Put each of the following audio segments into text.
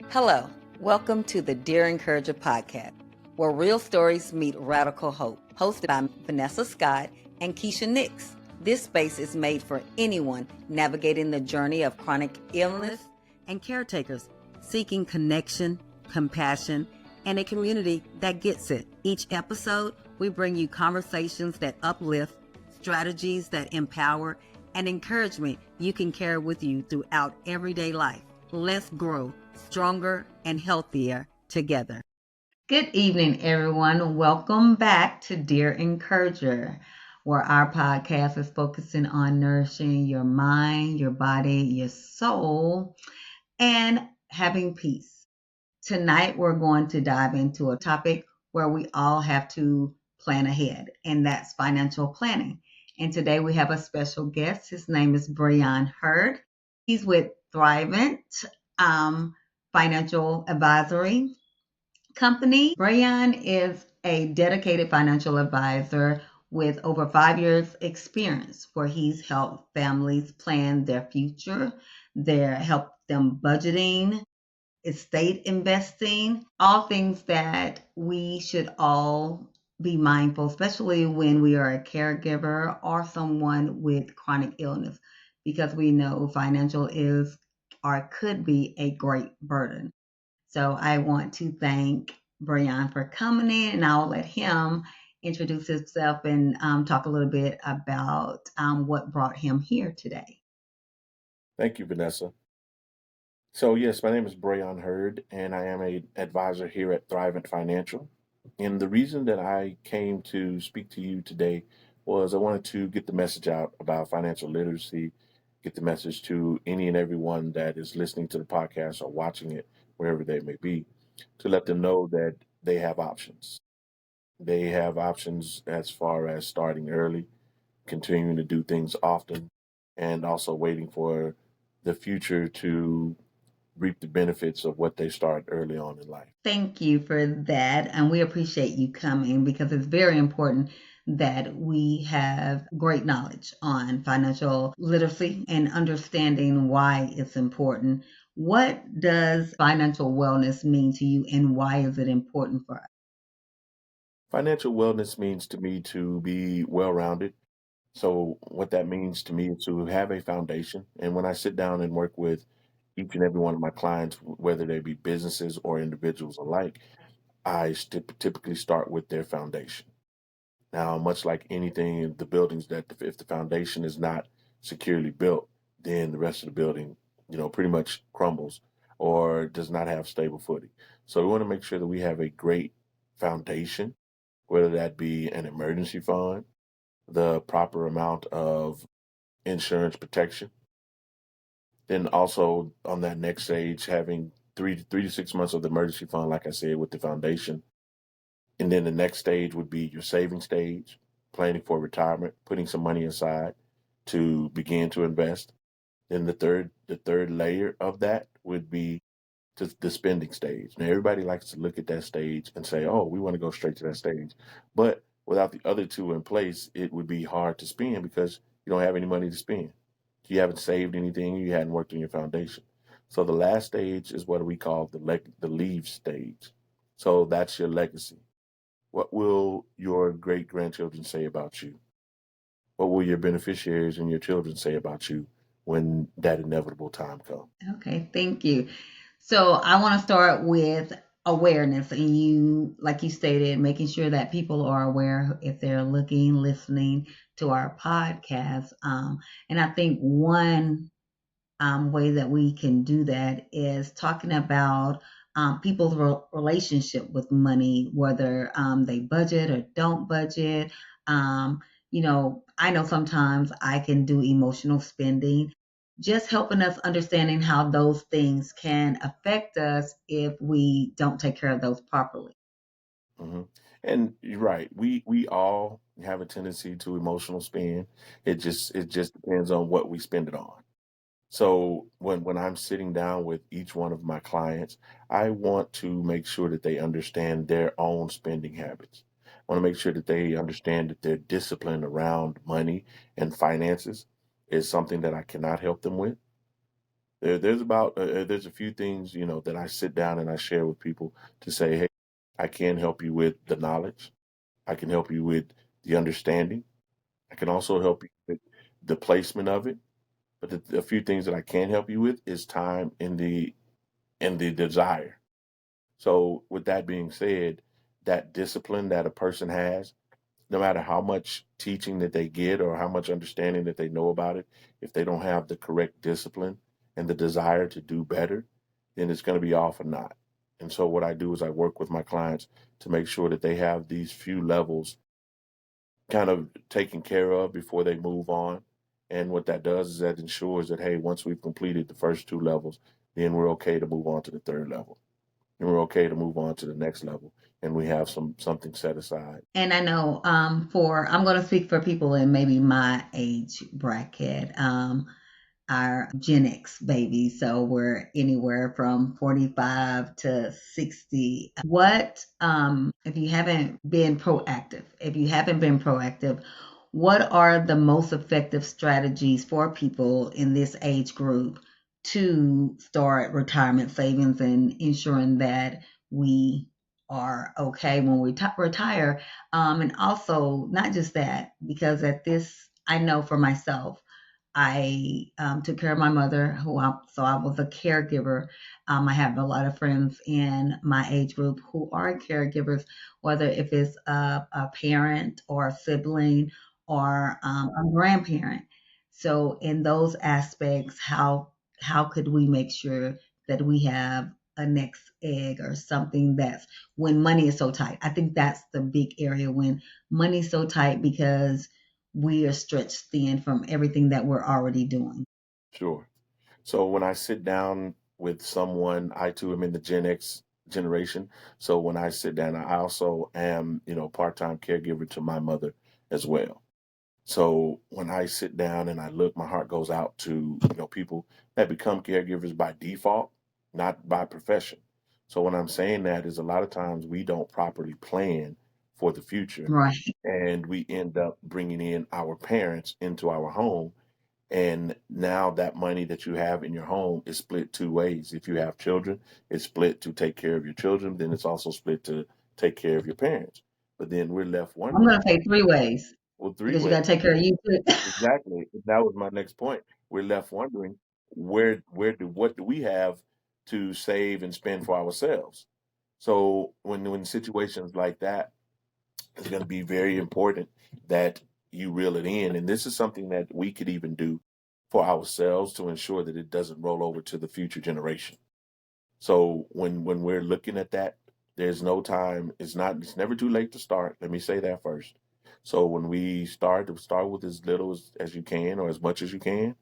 Hello, welcome to the Dear Encourager podcast, where real stories meet radical hope. Hosted by Vanessa Scott and Keisha Nix. This space is made for anyone navigating the journey of chronic illness and caretakers seeking connection, compassion, and a community that gets it. Each episode, we bring you conversations that uplift, strategies that empower, and encouragement you can carry with you throughout everyday life. Let's grow stronger and healthier together. Good evening, everyone. Welcome back to Dear Encourager, where our podcast is focusing on nourishing your mind, your body, your soul, and having peace. Tonight, we're going to dive into a topic where we all have to plan ahead, and that's financial planning. And today we have a special guest. His name is Brayon Hurd. He's with Thrivent Financial Advisory Company. Brayon is a dedicated financial advisor with over 5 years experience where he's helped families plan their future, help them budgeting, estate investing, all things that we should all be mindful, especially when we are a caregiver or someone with chronic illness, because we know financial is or could be a great burden. So I want to thank Brayon for coming in, and I'll let him introduce himself and talk a little bit about what brought him here today. Thank you, Vanessa. So yes, my name is Brayon Hurd, and I am an advisor here at Thrivent Financial. And the reason that I came to speak to you today was I wanted to get the message out about financial literacy, get the message to any and everyone that is listening to the podcast or watching it, wherever they may be, to let them know that they have options. They have options as far as starting early, continuing to do things often, and also waiting for the future to reap the benefits of what they start early on in life. Thank you for that. And we appreciate you coming because it's very important that we have great knowledge on financial literacy and understanding why it's important. What does financial wellness mean to you and why is it important for us? Financial wellness means to me to be well rounded. So, what that means to me is to have a foundation. And when I sit down and work with each and every one of my clients, whether they be businesses or individuals alike, I typically start with their foundation. Now, much like anything in the buildings, that if the foundation is not securely built, then the rest of the building, pretty much crumbles or does not have stable footing. So we want to make sure that we have a great foundation, whether that be an emergency fund, the proper amount of insurance protection. Then also on that next stage, having 3 to 6 months of the emergency fund, like I said, with the foundation. And then the next stage would be your saving stage, planning for retirement, putting some money aside to begin to invest. Then the third layer of that would be the spending stage. Now everybody likes to look at that stage and say, "Oh, we want to go straight to that stage," but without the other two in place, it would be hard to spend because you don't have any money to spend. You haven't saved anything. You hadn't worked on your foundation. So the last stage is what we call the leave stage. So that's your legacy. What will your great grandchildren say about you? What will your beneficiaries and your children say about you when that inevitable time comes? Okay, thank you. So I want to start with awareness, and you, like you stated, making sure that people are aware if they're looking, listening to our podcast. And I think one way that we can do that is talking about people's relationship with money, whether they budget or don't budget. I know sometimes I can do emotional spending, just helping us understanding how those things can affect us if we don't take care of those properly. hmm And you're right. We all have a tendency to emotional spend. It just depends on what we spend it on. So when I'm sitting down with each one of my clients, I want to make sure that they understand their own spending habits. I want to make sure that they understand that their discipline around money and finances is something that I cannot help them with. There's a few things, that I sit down and I share with people to say, hey, I can help you with the knowledge. I can help you with the understanding. I can also help you with the placement of it. But the few things that I can help you with is time and the desire. So with that being said, that discipline that a person has, no matter how much teaching that they get or how much understanding that they know about it, if they don't have the correct discipline and the desire to do better, then it's going to be all for naught. And so what I do is I work with my clients to make sure that they have these few levels kind of taken care of before they move on. And what that does is that ensures that, hey, once we've completed the first two levels, then we're okay to move on to the third level. And we're okay to move on to the next level. And we have something set aside. And I know I'm going to speak for people in maybe my age bracket. Our Gen X babies, so we're anywhere from 45 to 60. If you haven't been proactive, what are the most effective strategies for people in this age group to start retirement savings and ensuring that we are okay when we retire? And also, not just that, because I know for myself, I took care of my mother, so I was a caregiver. I have a lot of friends in my age group who are caregivers, whether if it's a parent or a sibling or a grandparent. So in those aspects, how could we make sure that we have a next egg or something that's when money is so tight? I think that's the big area when money's so tight because we are stretched thin from everything that we're already doing. Sure. So when I sit down with someone, I too am in the Gen X generation. So when I sit down, I also am, part-time caregiver to my mother as well. So when I sit down and I look, my heart goes out to, people that become caregivers by default, not by profession. So when I'm saying that is a lot of times we don't properly plan for the future Right. and we end up bringing in our parents into our home. And now that money that you have in your home is split two ways. If you have children, it's split to take care of your children. Then it's also split to take care of your parents. But then we're left I'm wondering, going to say three ways well, three because you ways. got to take care of you too. Exactly. That was my next point. We're left wondering what do we have to save and spend for ourselves? So when situations like that, it's going to be very important that you reel it in. And this is something that we could even do for ourselves to ensure that it doesn't roll over to the future generation. So when we're looking at that, there's no time. It's never too late to start. Let me say that first. So when we start with as little as you can or as much as you can.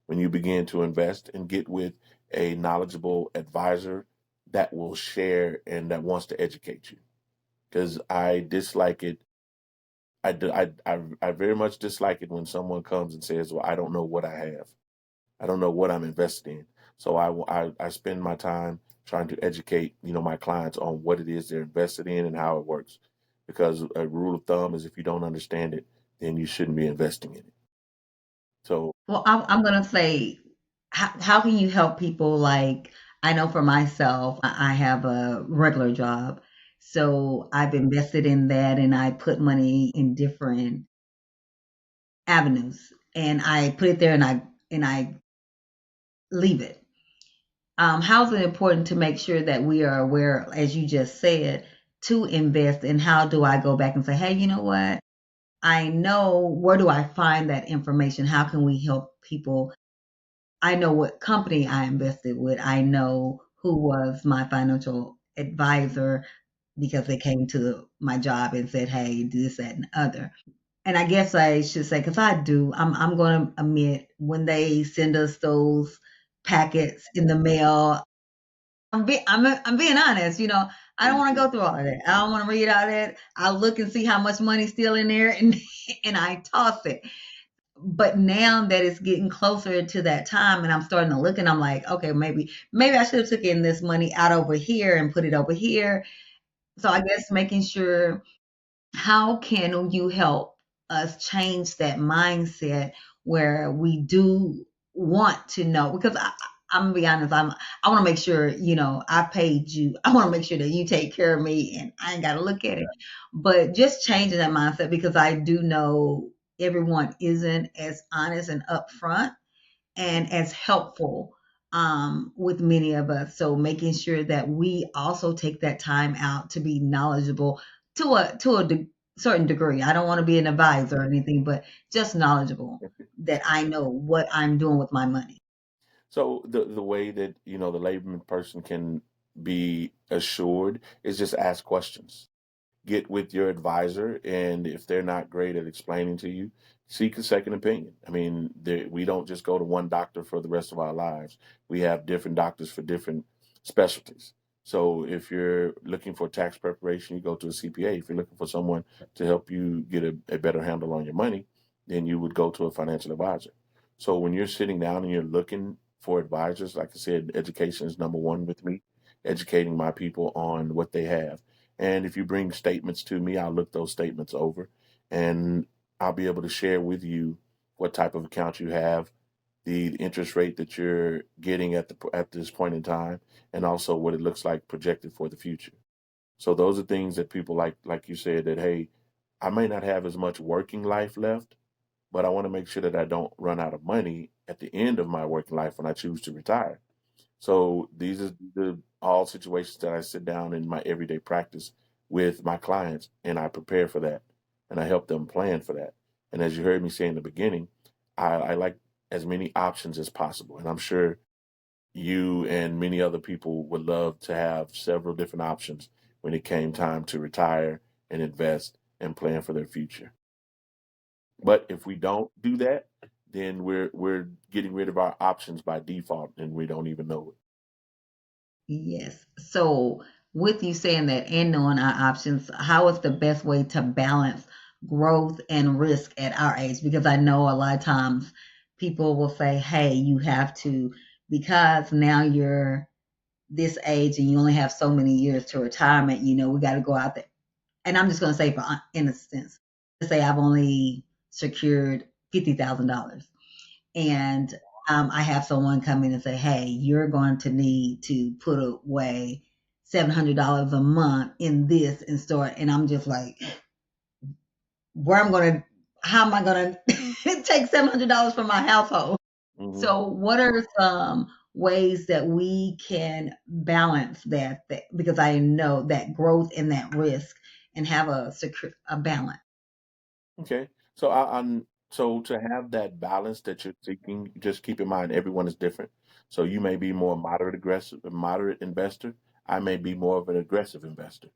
When you begin to invest and get with a knowledgeable advisor that will share and that wants to educate you. Because I dislike it. I very much dislike it when someone comes and says, "Well, I don't know what I have. I don't know what I'm invested in." So I spend my time trying to educate, my clients on what it is they're invested in and how it works. Because a rule of thumb is if you don't understand it, then you shouldn't be investing in it. So Well, I'm going to say, how can you help people? Like, I know for myself, I have a regular job. So I've invested in that and I put money in different avenues and I put it there and I leave it. How's it important to make sure that we are aware, as you just said, to invest? And how do I go back and say, hey, you know what? I know where do I find that information? How can we help people? I know what company I invested with. I know who was my financial advisor because they came to my job and said, hey, do this, that, and the other. And I guess I should say, because I do, I'm going to admit when they send us those packets in the mail, I'm being honest. I don't please want to do. go through all of that. I don't want to read all that. I look and see how much money's still in there, and and I toss it. But now that it's getting closer to that time, and I'm starting to look, and I'm like, okay, maybe I should have taken this money out over here and put it over here. So I guess making sure how can you help us change that mindset where we do want to know because I'm gonna be honest. I want to make sure I paid you. I want to make sure that you take care of me, and I ain't got to look at it. But just changing that mindset because I do know everyone isn't as honest and upfront and as helpful with many of us. So making sure that we also take that time out to be knowledgeable to a certain degree. I don't want to be an advisor or anything, but just knowledgeable that I know what I'm doing with my money. So the way that the layman person can be assured is just ask questions. Get with your advisor, and if they're not great at explaining to you, seek a second opinion. I mean, we don't just go to one doctor for the rest of our lives. We have different doctors for different specialties. So if you're looking for tax preparation, you go to a CPA. If you're looking for someone to help you get a better handle on your money, then you would go to a financial advisor. So when you're sitting down and you're looking for advisors, like I said, education is number one with me, educating my people on what they have. And if you bring statements to me, I'll look those statements over and I'll be able to share with you what type of account you have, the interest rate that you're getting at this point in time, and also what it looks like projected for the future. So those are things that people like you said that, hey, I may not have as much working life left, but I want to make sure that I don't run out of money at the end of my working life when I choose to retire. So these are the all situations that I sit down in my everyday practice with my clients, and I prepare for that, and I help them plan for that. And as you heard me say in the beginning, I like as many options as possible, and I'm sure you and many other people would love to have several different options when it came time to retire and invest and plan for their future. But if we don't do that, then we're getting rid of our options by default, and we don't even know it. Yes. So, with you saying that and knowing our options, how is the best way to balance growth and risk at our age? Because I know a lot of times people will say, hey, you have to, because now you're this age and you only have so many years to retirement, we got to go out there. And I'm just going to say, for instance, let's say I've only secured $50,000 and I have someone come in and say, "Hey, you're going to need to put away $700 a month in this and store." And I'm just like, "Where I'm going to? How am I going to take $700 from my household?" Hmm. So, what are some ways that we can balance that? Because I know that growth and that risk, and have a balance. Okay. So to have that balance that you're seeking, just keep in mind everyone is different. So you may be more moderate investor. I may be more of an aggressive investor.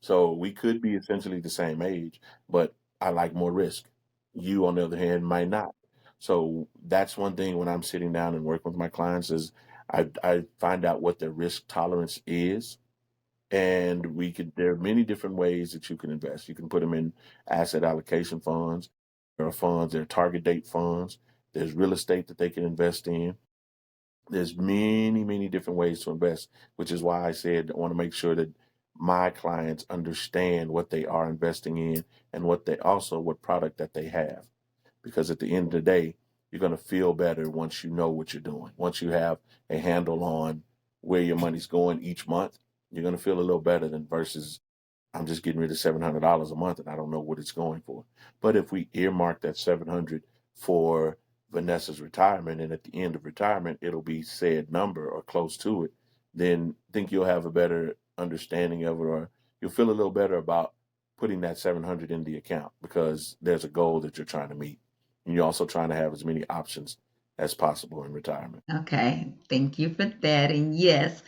So we could be essentially the same age, but I like more risk. You, on the other hand, might not. So that's one thing when I'm sitting down and working with my clients is I find out what their risk tolerance is, and there are many different ways that you can invest. You can put them in asset allocation funds. There are funds, there are target date funds. There's real estate that they can invest in. There's many, many different ways to invest, which is why I said I want to make sure that my clients understand what they are investing in and what product that they have. Because at the end of the day, you're going to feel better once you know what you're doing. Once you have a handle on where your money's going each month, you're going to feel a little better than versus I'm just getting rid of $700 a month and I don't know what it's going for. But if we earmark that 700 for Vanessa's retirement, and at the end of retirement it'll be said number or close to it, then I think you'll have a better understanding of it, or you'll feel a little better about putting that 700 in the account because there's a goal that you're trying to meet. And you're also trying to have as many options as possible in retirement. Okay, thank you for that. And yes,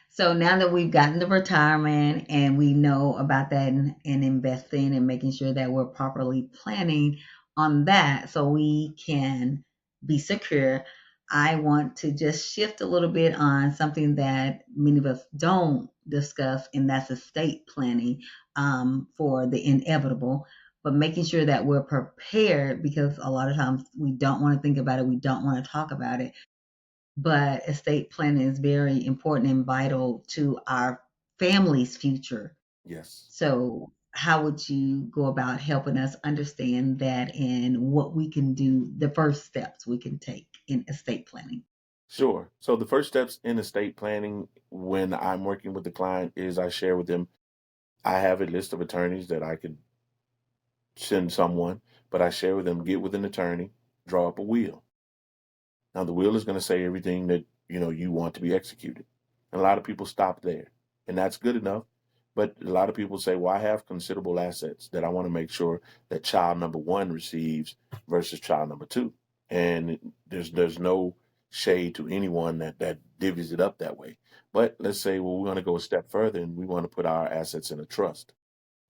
so now that we've gotten to retirement and we know about that and investing and making sure that we're properly planning on that so we can be secure, I want to just shift a little bit on something that many of us don't discuss, and that's estate planning for the inevitable. But making sure that we're prepared because a lot of times we don't want to think about it, we don't want to talk about it, but estate planning is very important and vital to our family's future. Yes. So, how would you go about helping us understand that and what we can do, the first steps we can take in estate planning? Sure. So the first steps in estate planning when I'm working with the client is I share with them, I have a list of attorneys that I could send someone, but I share with them, get with an attorney, draw up a will. Now the will is going to say everything that you want to be executed. And a lot of people stop there, and that's good enough. But a lot of people say, "Well, I have considerable assets that I want to make sure that child number one receives versus child number two." And there's no shade to anyone that divvies it up that way. But let's say, well, we want to go a step further and we want to put our assets in a trust.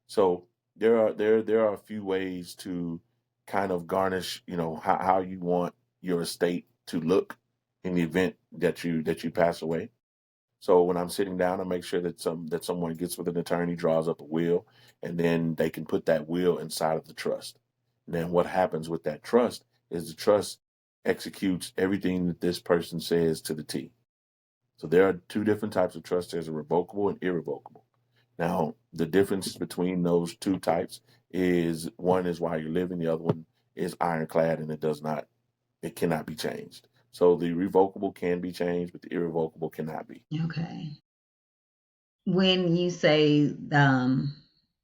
So there are a few ways to kind of garnish, how you want your estate to look in the event that you pass away. So when I'm sitting down, I make sure that someone gets with an attorney, draws up a will, and then they can put that will inside of the trust. And then what happens with that trust is the trust executes everything that this person says to the T. So there are two different types of trust. There's a revocable and irrevocable. Now, the difference between those two types is one is while you're living, the other one is ironclad and it cannot be changed. So the revocable can be changed, but the irrevocable cannot be. Okay. When you say you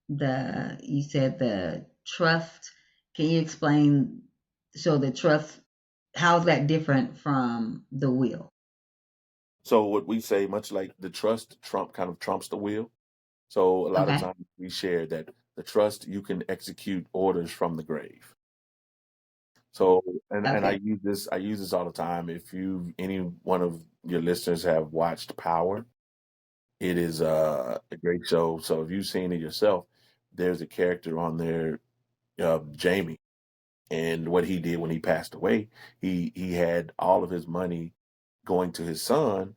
said the trust, can you explain, so the trust, how's that different from the will? So what we say, much like the trust, kind of trumps the will. So a lot of Okay. times we share that the trust, you can execute orders from the grave. So, and Okay. I use this all the time. If any one of your listeners have watched Power, it is a great show. So if you've seen it yourself, there's a character on there, Jamie, and what he did when he passed away, he had all of his money going to his son,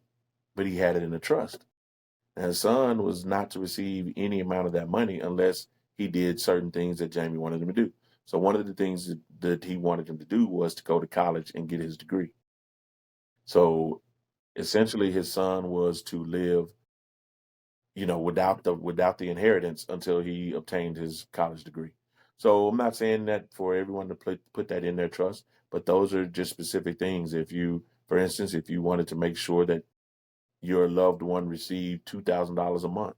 but he had it in a trust. And his son was not to receive any amount of that money unless he did certain things that Jamie wanted him to do. So one of the things that he wanted him to do was to go to college and get his degree. So essentially, his son was to live, without the inheritance until he obtained his college degree. So I'm not saying that for everyone to put that in their trust, but those are just specific things. For instance, if you wanted to make sure that your loved one received $2,000 a month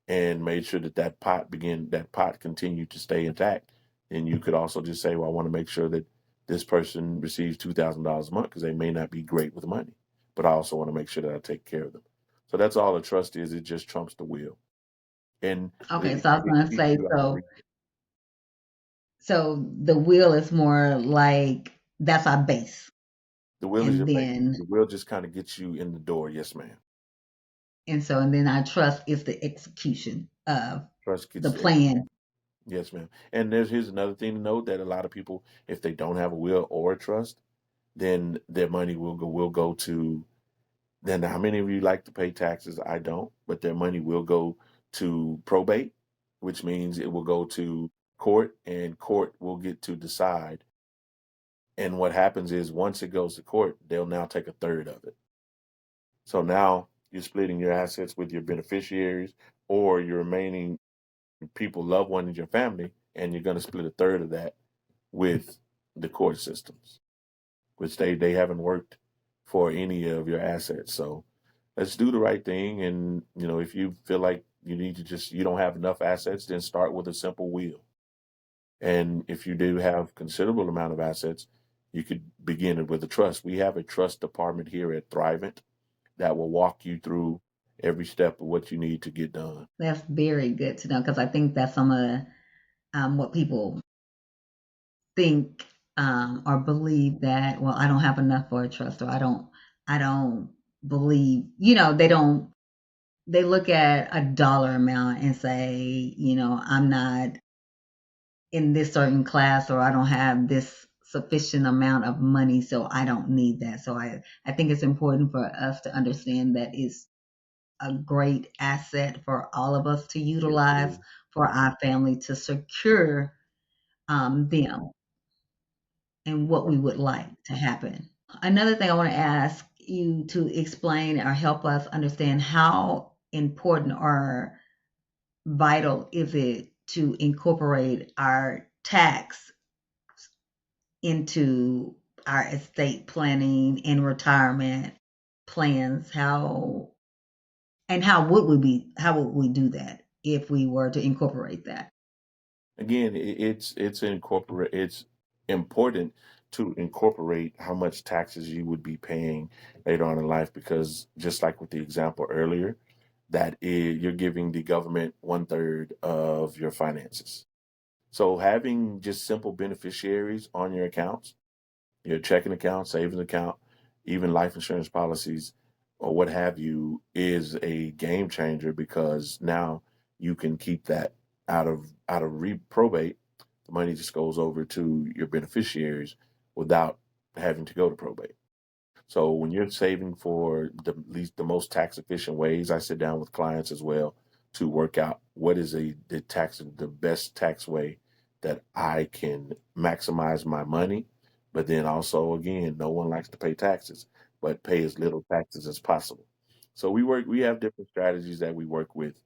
and made sure that pot continued to stay intact, then you could also just say, well, I want to make sure that this person receives $2,000 a month because they may not be great with money, but I also want to make sure that I take care of them. So that's all a trust is. It just trumps the will, and Okay, it, so I was it going to keeps say, you out of so reach. the will is more like that's our base, The will is and your base. then The will just kind of gets you in the door. Yes, ma'am. our trust is the execution of Trust the gets the plan. Yes, ma'am. And here's another thing to note that a lot of people, if they don't have a will or a trust, then their money will go to. Then how many of you like to pay taxes? I don't, but their money will go to probate, which means it will go to court, and court will get to decide. And what happens is once it goes to court, they'll now take a third of it. So now you're splitting your assets with your beneficiaries or your remaining people, loved ones in your family, and you're going to split a third of that with the court systems, which they haven't worked for any of your assets. So let's do the right thing. And if you feel like you don't have enough assets, then start with a simple will. And if you do have considerable amount of assets, you could begin it with a trust. We have a trust department here at Thrivent that will walk you through every step of what you need to get done. That's very good to know, because I think that's some of what people think, or believe, that, well, I don't have enough for a trust, or I don't believe, they look at a dollar amount and say, I'm not in this certain class, or I don't have this sufficient amount of money, so I don't need that. So I think it's important for us to understand that it's a great asset for all of us to Yes, it utilize is. for our family to secure them and what Right. we would like to happen. Another thing I want to ask you to explain or help us understand, how important or vital is it to incorporate our tax into our estate planning and retirement plans, how would we do that if we were to incorporate that? Again, it's important to incorporate how much taxes you would be paying later on in life, because just like with the example earlier, that is, you're giving the government one third of your finances. So having just simple beneficiaries on your accounts, your checking account, savings account, even life insurance policies or what have you, is a game changer, because now you can keep that out of probate. The money just goes over to your beneficiaries without having to go to probate. So when you're saving for the least the most tax efficient ways, I sit down with clients as well to work out what is the best tax way that I can maximize my money. But then also, again, no one likes to pay taxes, but pay as little taxes as possible. So we have different strategies that we work with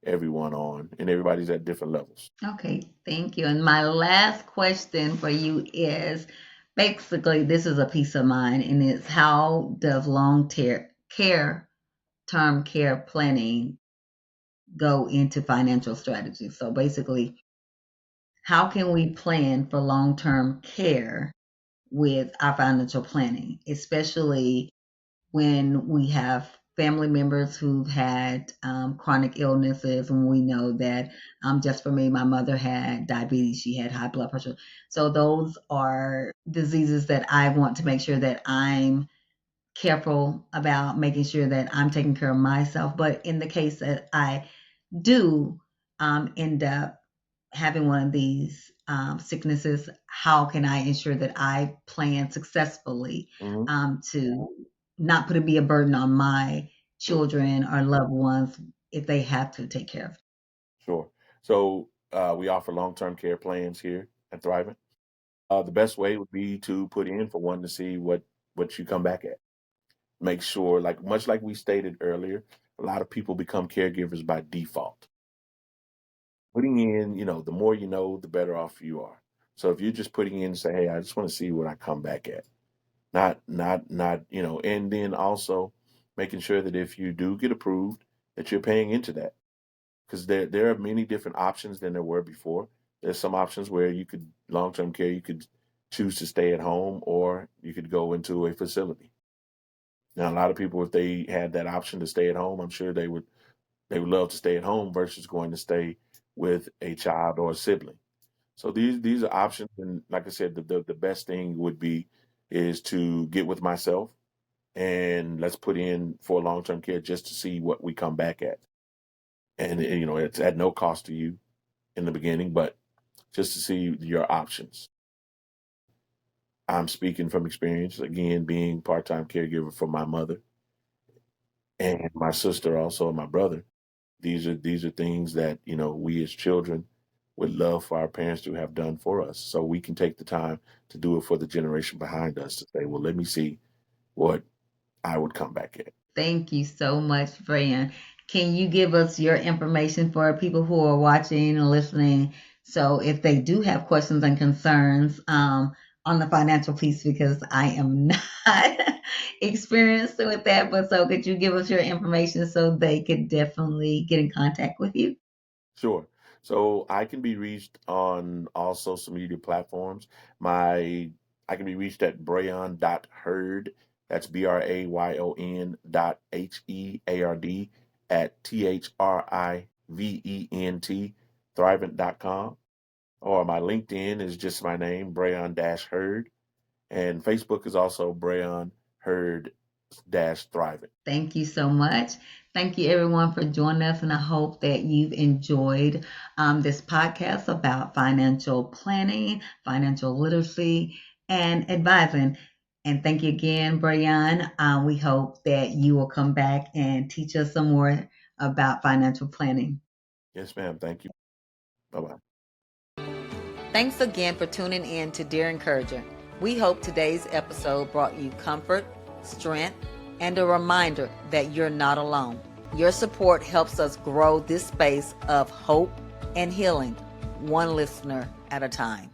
everyone on, and everybody's at different levels. Okay, thank you. And my last question for you is basically this is a piece of mind, and it's how does term care planning go into financial strategy? So basically, how can we plan for long term care with our financial planning, especially when we have family members who've had chronic illnesses, and we know that just for me, my mother had diabetes, she had high blood pressure. So those are diseases that I want to make sure that I'm careful about making sure that I'm taking care of myself. But in the case that I do end up having one of these sicknesses, how can I ensure that I plan successfully Hmm. to not put it be a burden on my Sure, children or loved ones if they have to take care of? sure. So we offer long-term care plans here at Thrivent. The best way would be to put in for one to see what you come back at. Make sure, like much like we stated earlier, a lot of people become caregivers by default. Putting in, the more you know, the better off you are. So if you're just putting in, say, hey, I just want to see what I come back at, not, and then also making sure that if you do get approved, that you're paying into that, because there are many different options than there were before. There's some options where you could long term care, you could choose to stay at home, or you could go into a facility. Now, a lot of people, if they had that option to stay at home, I'm sure they would love to stay at home versus going to stay with a child or a sibling. So these are options, and like I said, the best thing would be is to get with myself and let's put in for long term care just to see what we come back at. And it's at no cost to you in the beginning, but just to see your options. I'm speaking from experience, again, being part-time caregiver for my mother and my sister also, and my brother. These are things that, we as children would love for our parents to have done for us. So we can take the time to do it for the generation behind us to say, well, let me see what I would come back at. Thank you so much, Brayon. Can you give us your information for people who are watching and listening? So if they do have questions and concerns on the financial piece, because I am not experienced with that, but so could you give us your information so they could definitely get in contact with you? Sure. So I can be reached on all social media platforms. My I can be reached at brayon.herd. That's Brayon.heard at Thrivent, Thrivent.com. Or my LinkedIn is just my name, Brayon-Herd. And Facebook is also Brayon Herd Thrivent. Thank you so much. Thank you, everyone, for joining us. And I hope that you've enjoyed this podcast about financial planning, financial literacy, and advising. And thank you again, Brayon. We hope that you will come back and teach us some more about financial planning. Yes, ma'am. Thank you. Bye bye. Thanks again for tuning in to Dear Encourager. We hope today's episode brought you comfort, strength, and a reminder that you're not alone. Your support helps us grow this space of hope and healing, one listener at a time.